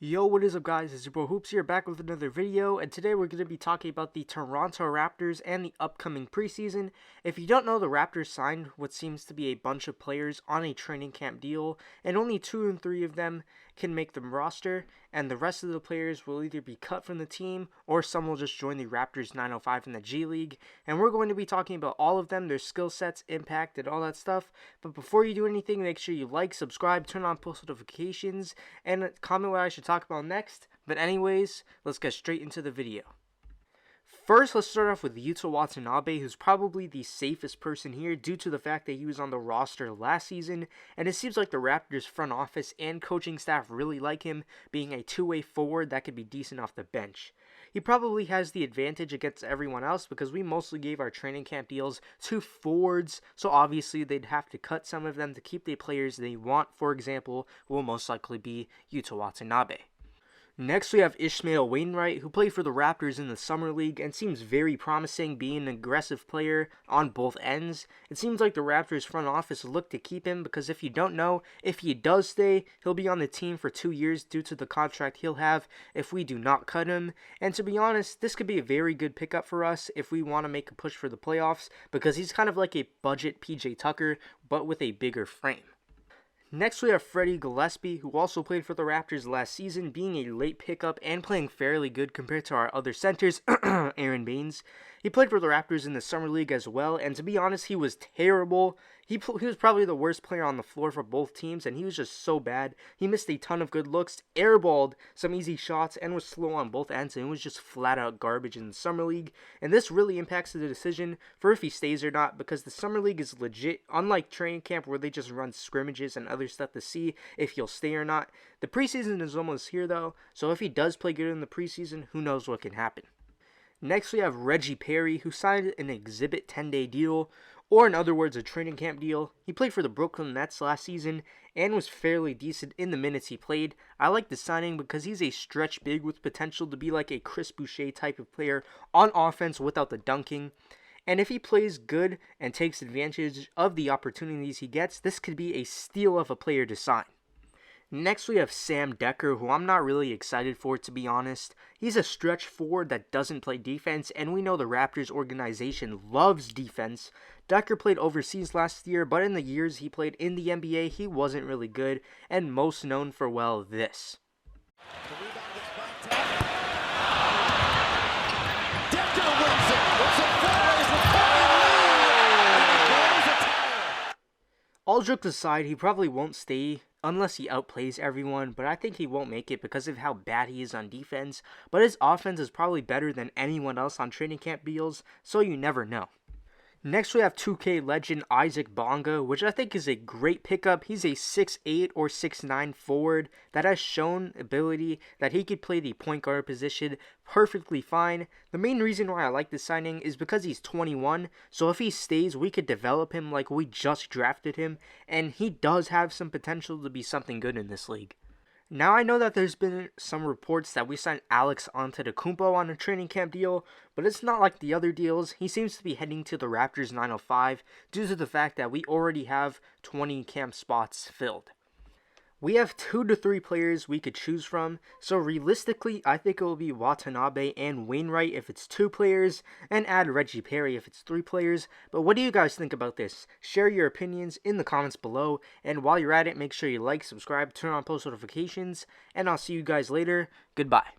Yo, what is up guys, it's your bro Hoops here, back with another video, and today we're going to be talking about the Toronto Raptors and the upcoming preseason. If you don't know, the Raptors signed what seems to be a bunch of players on a training camp deal, and only 2 and 3 of them can make the roster, and the rest of the players will either be cut from the team, or some will just join the Raptors 905 in the G League, and we're going to be talking about all of them, their skill sets, impact, and all that stuff. But before you do anything, make sure you like, subscribe, turn on post notifications, and comment what I should talk about next. But anyways, let's get straight into the video. First, let's start off with Yuta Watanabe, who's probably the safest person here due to the fact that he was on the roster last season, and it seems like the Raptors front office and coaching staff really like him, being a two-way forward that could be decent off the bench. He probably has the advantage against everyone else because we mostly gave our training camp deals to forwards, so obviously they'd have to cut some of them to keep the players they want. For example, will most likely be Yuta Watanabe. Next, we have Ishmael Wainwright, who played for the Raptors in the Summer League and seems very promising, being an aggressive player on both ends. It seems like the Raptors front office look to keep him because if you don't know, if he does stay, he'll be on the team for 2 years due to the contract he'll have if we do not cut him. And to be honest, this could be a very good pickup for us if we want to make a push for the playoffs because he's kind of like a budget PJ Tucker, but with a bigger frame. Next, we have Freddy Gillespie, who also played for the Raptors last season, being a late pickup and playing fairly good compared to our other centers, Aaron Baines. He played for the Raptors in the Summer League as well, and to be honest, he was terrible. He was probably the worst player on the floor for both teams, and he was just so bad. He missed a ton of good looks, airballed some easy shots, and was slow on both ends, and it was just flat out garbage in the Summer League. And this really impacts the decision for if he stays or not, because the Summer League is legit, unlike training camp where they just run scrimmages and other stuff to see if he'll stay or not. The preseason is almost here though, so if he does play good in the preseason, who knows what can happen. Next, we have Reggie Perry, who signed an Exhibit 10-day deal, or in other words, a training camp deal. He played for the Brooklyn Nets last season and was fairly decent in the minutes he played. I like the signing because he's a stretch big with potential to be like a Chris Boucher type of player on offense without the dunking. And if he plays good and takes advantage of the opportunities he gets, this could be a steal of a player to sign. Next, we have Sam Dekker, who I'm not really excited for, to be honest. He's a stretch forward that doesn't play defense, and we know the Raptors organization loves defense. Dekker played overseas last year, but in the years he played in the NBA, he wasn't really good, and most known for, well, this. All jokes aside, he probably won't stay unless he outplays everyone, but I think he won't make it because of how bad he is on defense. But his offense is probably better than anyone else on training camp deals, so you never know. Next, we have 2K legend Isaac Bonga, which I think is a great pickup. He's a 6'8 or 6'9 forward that has shown ability that he could play the point guard position perfectly fine. The main reason why I like this signing is because he's 21, so if he stays, we could develop him like we just drafted him, and he does have some potential to be something good in this league. Now, I know that there's been some reports that we signed Alex Antetokounmpo on a training camp deal, but it's not like the other deals. He seems to be heading to the Raptors 905 due to the fact that we already have 20 camp spots filled. We have 2 to 3 players we could choose from, so realistically, I think it will be Watanabe and Wainwright if it's 2 players, and add Reggie Perry if it's 3 players. But what do you guys think about this? Share your opinions in the comments below, and while you're at it, make sure you like, subscribe, turn on post notifications, and I'll see you guys later. Goodbye.